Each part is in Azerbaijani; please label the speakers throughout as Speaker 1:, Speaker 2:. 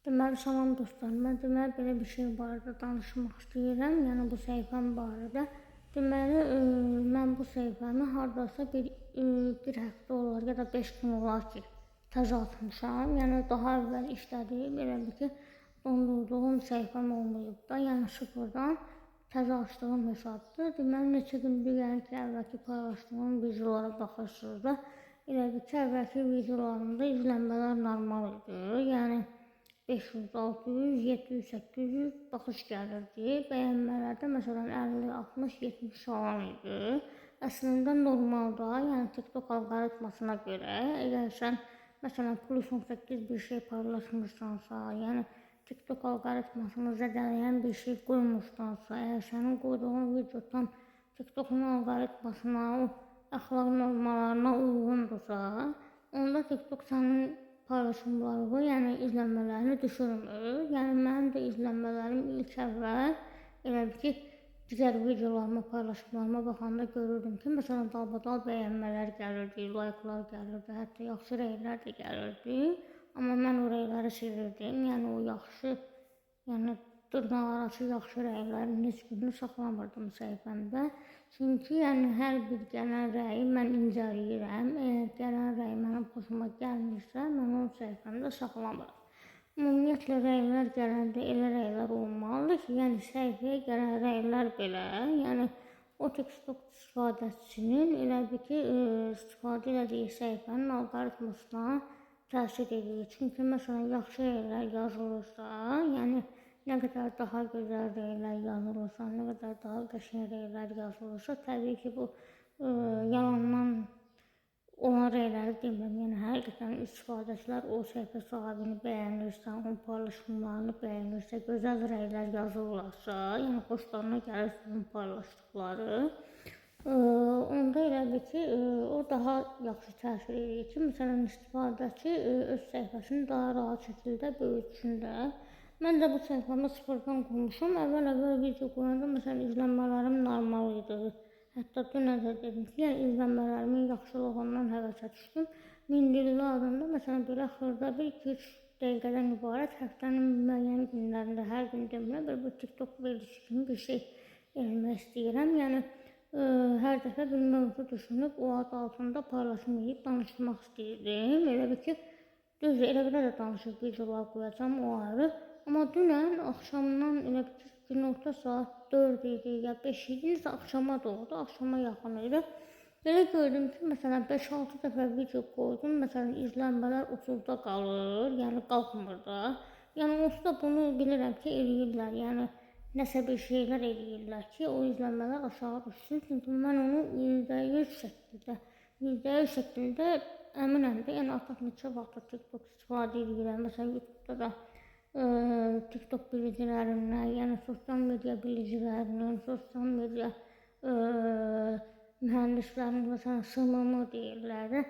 Speaker 1: Deməli, salam dostlar, mən belə bir şey barədə danışmaq istəyirəm, yəni bu səhifəm barədə. Deməli, mən bu səhifəmi hardasa bir həftə olar ya da 5 gün olar ki, təzə atmışam. Yəni daha əvvəl işlədiyim, elə bir ki, dondurduğum səhifəm olmayıb da, yəni sıfırdan təzə açdığım hesabdır. Deməli, neçə gündür yəni ki, əvvəlki paylaşdığım videolara baxırsınız da, elə bir ki, əvvəlki videolarımda izlənmələr normal idi. Yəni 500, 600, 700, 800 baxış gəlirdi. Bəyənmələrdə məsələn 50, 60, 70 falan idi. Əslində normalda, yəni TikTok alqoritmasına görə, əgər sən məsələn plus 18 bir şey paylaşmışsansa, yəni TikTok alqoritmasını zədələyən bir şey qoymuşsansa, əgər sənin qoyduğun video tam TikTok'un alqoritmasına, o əxlaq normalarına uyğundursa, onda TikTok sənin paylaşımlarımı, yəni izlənmələrini düşürmür. Yəni mənim də izlənmələrim ilk əvvəl elə bir ki, digər videolarıma, paylaşımlarıma baxanda görürdüm ki, məsələn dalbadal bəyənmələr gəlirdi, like'lar gəlirdi, hətta yaxşı rəylər də gəlirdi. Amma mən o rəyləri sevirdim. Yəni o yaxşı, yəni dırnaqarası yaxşı rəylərin heç birini saxlamırdım səhifəmdə. Çünki yəni hər bir gələn rəyi mən incələyirəm. Əgər gələn rəy mənim xoşuma gəlmirsə, mən onu səhifəmdə saxlamıram. Ümumiyyətlə rəylər gələndə elə rəylər olmalıdır ki, yəni səhifəyə gələn rəylər belə, yəni o TikTok istifadəçisinin elə bir ki, istifadə elədiyi səhifənin alqoritmasına təsir edir. Çünki məsələn yaxşı rəylər yazılırsa, yəni nə qədər daha gözəl rəylər yazılırsa, nə qədər daha qəşəng rəylər yazılırsa, təbii ki, bu yalandan olan rəyləri demirəm. Yəni həqiqətən istifadəçilər o səhifə sahibini bəyənirsə, onun paylaşımlarını bəyənirsə, gözəl rəylər yazırlarsa, yəni xoşlarına gəlirsə onun paylaşdıqları, onda elə bir ki, o daha yaxşı təsir edir ki, məsələn istifadəçi öz səhifəsini daha rahat şəkildə böyütsün də. Mən də bu səhifəmi sıfırdan qurmuşam. Əvvəl video qoyanda məsələn izlənmələrim normal idi. Hətta dünən də dedim ki, yəni izlənmələrimin yaxşılığından həvəsə düşdüm. Mindilli adında məsələn belə xırda bir 2-3 dəqiqədən ibarət həftənin müəyyən günlərində hər gün demirəm, bir TikTok verilişi kimi bir şey eləmək istəyirəm. Yəni hər dəfə bir mövzu düşünüb o ad altında paylaşım edib danışmaq istəyirdim. Elə bir ki, düzdür, elə belə də danışıb videolar qoyacam, o ayrı. Amma dünən axşamdan elə bir günorta saat 4 idi ya 5 idi, isə axşama doğru, axşama yaxın idi. Belə gördüm ki, məsələn 5-6 dəfə video qoydum, məsələn izlənmələr 30-da qalır, yəni qalxmır da. Yəni onsuz da bunu bilirəm ki, eləyirlər, yəni nəsə bir şeylər eləyirlər ki, o izlənmələr aşağı düşsün. Çünki mən onu %100 şəkildə əminəm də, yəni artıq neçə vaxtdır TikTok istifadə edirəm, məsələn YouTube'da da TikTok bilicilərindən, yəni sosial media bilicilərinin, sosial media mühəndislərinin məsələn SMM deyirlər də,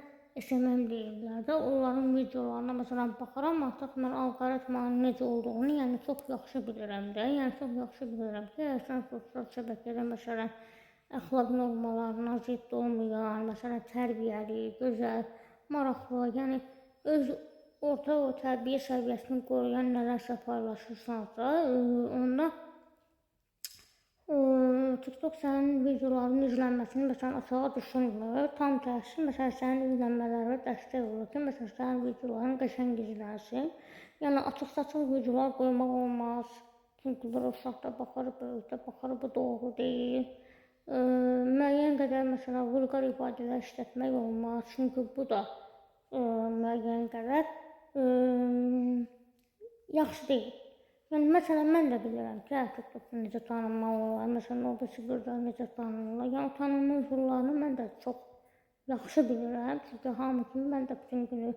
Speaker 1: SMM deyirlər də, onların videolarına məsələn baxaram, artıq mən alqoritmanın necə olduğunu yəni çox yaxşı bilirəm də, yəni çox yaxşı bilirəm ki, sən sosial şəbəkədə məsələn əxlaq normalarına zidd olmayan, məsələn tərbiyəli, gözəl, maraqlı, yəni öz orta o tərbiyə səviyyəsini qoruyan nələrsə paylaşırsansa, onda TikTok sənin videolarının izlənməsini məsələn aşağı düşürmür. Tam tərsi, məsələn sənin izlənmələrinə dəstək olur ki, məsələn sənin videoların qəşəng izlənsin. Yəni açıq-saçıq videolar qoymaq olmaz. Çünki bir uşaqda baxır, böyükdə baxır, bu doğru deyil. Müəyyən qədər məsələn vulqar ifadələr işlətmək olmaz. Çünki bu da müəyyən qədər yaxşı deyil. Yəni məsələn mən də bilirəm ki, TikTok'da necə tanınmaq olar, məsələn OBS burada necə tanınırlar. Yəni o tanınma üsullarını mən də çox yaxşı bilirəm. Çünki hamı kimi mən də bütün günü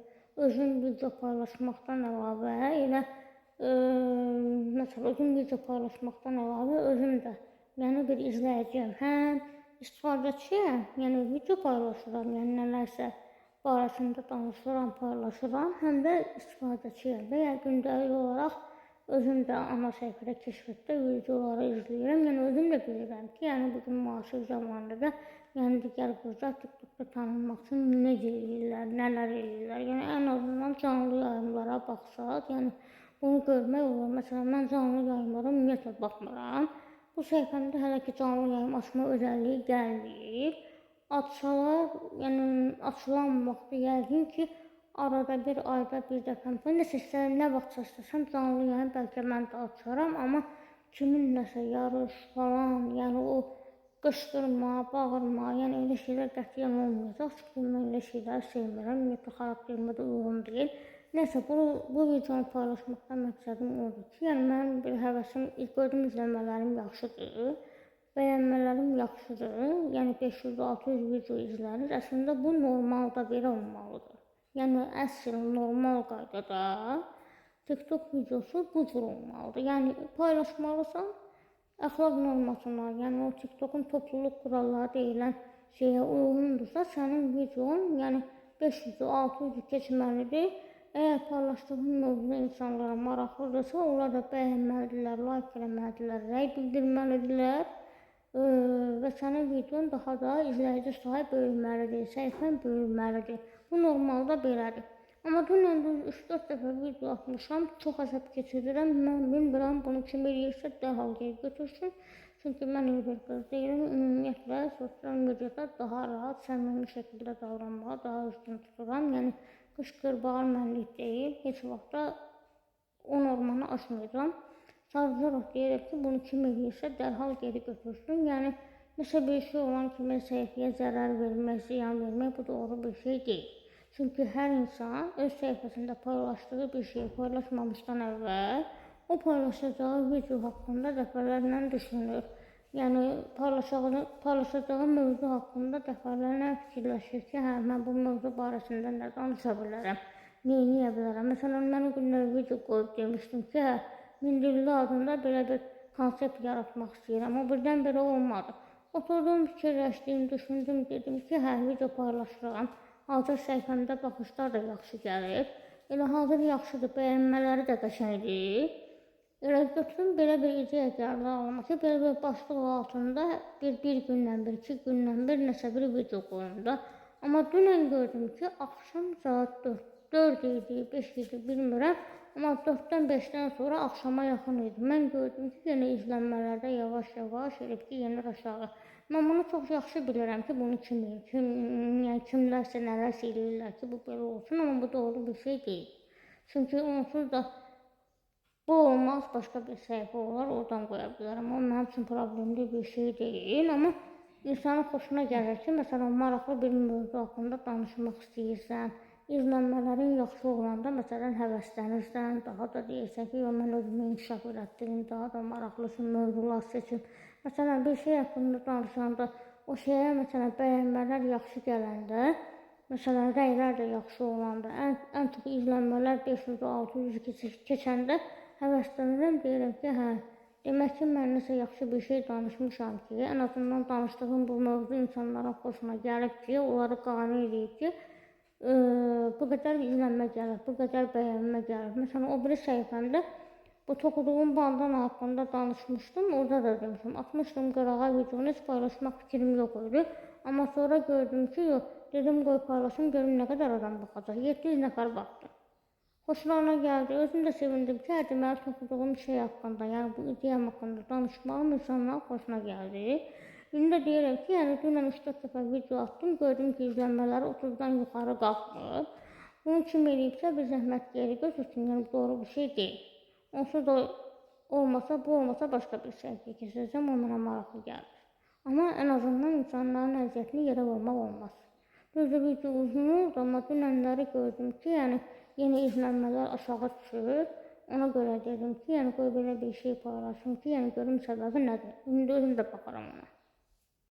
Speaker 1: özüm video paylaşmaqdan əlavə, elə məsələn özüm video paylaşmaqdan əlavə özüm də yəni bir izləyiciyəm. Həm istifadəçiyəm, yəni video paylaşıram, yəni nələrsə barəsində danışıram, paylaşıram, həm də istifadəçiyəm və ya gündəlik olaraq özüm də ana səhifədə keşfətdə videoları izləyirəm. Yəni özüm də bilirəm ki, yəni bugün müasir zamanda da yəni digər qızlar TikTok'da tanınmaq üçün necə eləyirlər, nələr eləyirlər. Yəni ən azından canlı yayımlara baxsaq, yəni bunu görmək olur. Məsələn, mən canlı yayımlara ümumiyyətlə baxmıram. Bu səhifəmdə hələ ki canlı yayım açma özəlliyi gəlməyib. Açsalar, yəni açılan vaxtı yəqin ki, arada bir ayda bir dəfə nəsə istəyirəm, nə vaxt istəsəm canlı yayım bəlkə mən də açaram, amma kimin nəsə yarış falan, yəni o qışqırma, bağırma, yəni elə şeylər qətiyyən olmayacaq. Çünki mən elə şeyləri sevmirəm, ümumiyyətlə xarakterimə də uyğun deyil. Nəysə, bu videonu paylaşmaqdan məqsədim odur ki, yəni mənim bir həvəsim, gördüyüm izləmələrim yaxşıdır, bəyənmələrim yaxşıdır, yəni 500-600 video izlənir. Əslində bu normalda belə olmalıdır. Yəni əsl normal qaydada TikTok videosu bu cür olmalıdır. Yəni paylaşmalısan əxlaq normasına, yəni o TikTokun topluluq quralları deyilən şeyə uyğundursa, sənin videon yəni 500-600 keçməlidir. Əgər paylaşdığın mövzu insanlara maraqlıdırsa, onlar da bəyənməlidirlər, like eləməlidirlər, rəy bildirməlidirlər və sənin videon daha da izləyici sayı böyüməlidir, səhifən böyüməlidir. Bu normalda belədir. Amma dünən 3-4 dəfə video atmışam, çox əsəb keçirirəm. Mən bilmirəm, bunu kim eləyirsə dərhal geri götürsün. Çünki mən elə bir qız deyiləm, ümumiyyətlə sosial mediada daha rahat, səmimi şəkildə davranmağa daha üstün tuturam. Yəni qışqır, bağır mənlik deyil, heç vaxtda o normanı aşmayacam. Sadəcə deyərək ki, bunu kim eləyirsə dərhal geri götürsün. Yəni nəsə bir şey olan kimi səhifəyə zərər vermək, ziyan vermək bu doğru bir şey deyil. Çünki hər insan öz səhifəsində paylaşdığı bir şeyi paylaşmamışdan əvvəl o paylaşacağı video haqqında dəfələrlə düşünür. Yəni paylaşacağı mövzu haqqında dəfələrlə fikirləşir ki, hə, mən bu mövzu barəsində nə danışa bilərəm, nə edə bilərəm. Məsələn, mən o günlər video qoyub demişdim ki, hə, Mindilli adında belə bir konsept yaratmaq istəyirəm. O birdən belə olmadı. Oturdum, fikirləşdim, düşündüm, dedim ki, hə, video paylaşıram. Hazır səhifəmdə baxışlar da yaxşı gəlir. Elə hazır yaxşıdır, bəyənmələri də qəşəngdir. Elə götürüm, belə bir ideya gəldi ağlıma ki, belə bir başlıq altında bir gündən bir, 2 gündən bir nəsə bir video qoyum da. Amma dünən gördüm ki, axşam saat 4 idi, 5 idi, bilmirəm. Amma 4-dən 5-dən sonra axşama yaxın idi. Mən gördüm ki, yenə izlənmələrdə yavaş-yavaş elib ki, yenir aşağı. Mən bunu çox yaxşı bilirəm ki, bunu kimlərsə nələrsə eləyirlər ki, bu belə olsun, amma bu doğru bir şey deyil. Çünki onsuz da bu olmaz, başqa bir səhifə olar, oradan qoya bilərəm. O mənim üçün problemli bir şey deyil, amma insanın xoşuna gəlir ki, məsələn, maraqlı bir mövzu haqqında danışmaq istəyirsən, izlənmələrin yaxşı olanda, məsələn, həvəslənirsən, daha da deyirsən ki, mən özümü inkişaf elətdirim, daha da maraqlısı mövzular seçim. Məsələn, bir şey haqqında danışanda, o şeyə, məsələn, bəyənmələr yaxşı gələndə, məsələn, rəylər də yaxşı olanda, ən çox izlənmələr 500-600 keçəndə həvəslənirəm, deyirəm ki, hə, demək ki, mən nəsə yaxşı bir şey danışmışam ki, ən azından danışdığım bu mövzu insanların xoşuna gəlib ki, onları qane edib ki, bu qədər izlənmə gəlir, bu qədər bəyənmə gəlir. Məsələn, o biri səhifəmdə bu toxuduğum bandana haqqında danışmışdım, orada da demişim, atmışdım qırağa videonu, heç paylaşmaq fikrim yox idi. Amma sonra gördüm ki, yox, dedim qoy paylaşım, görüm nə qədər adam baxacaq, 700 nəfər baxdı. Xoşlarına gəldi, özüm də sevindim ki, hə, deməli toxuduğum şey haqqında, yəni bu ideyam haqqında danışmağım insanların xoşuna gəldi. İndi də deyirəm ki, yəni dünən 3-4 dəfə video attım, gördüm ki, izlənmələri 30-dan yuxarı qalxmır. Bunu kim eləyibsə bir zəhmət geri götürsün, yəni bu doğru bir şey deyil. Onsuz da olmasa, bu olmasa başqa bir səhifəyə keçirəcəm, o mənə maraqlı gəlir. Amma ən azından insanların əziyyətini yerə vurmaq olmaz. Düzdür, video uzun oldu, amma dünənləri gördüm ki, yəni yeni izlənmələr aşağı düşür. Ona görə dedim ki, yəni qoy belə bir şey paylaşım ki, yəni görüm səbəbi nədir. İndi özüm də baxaram ona.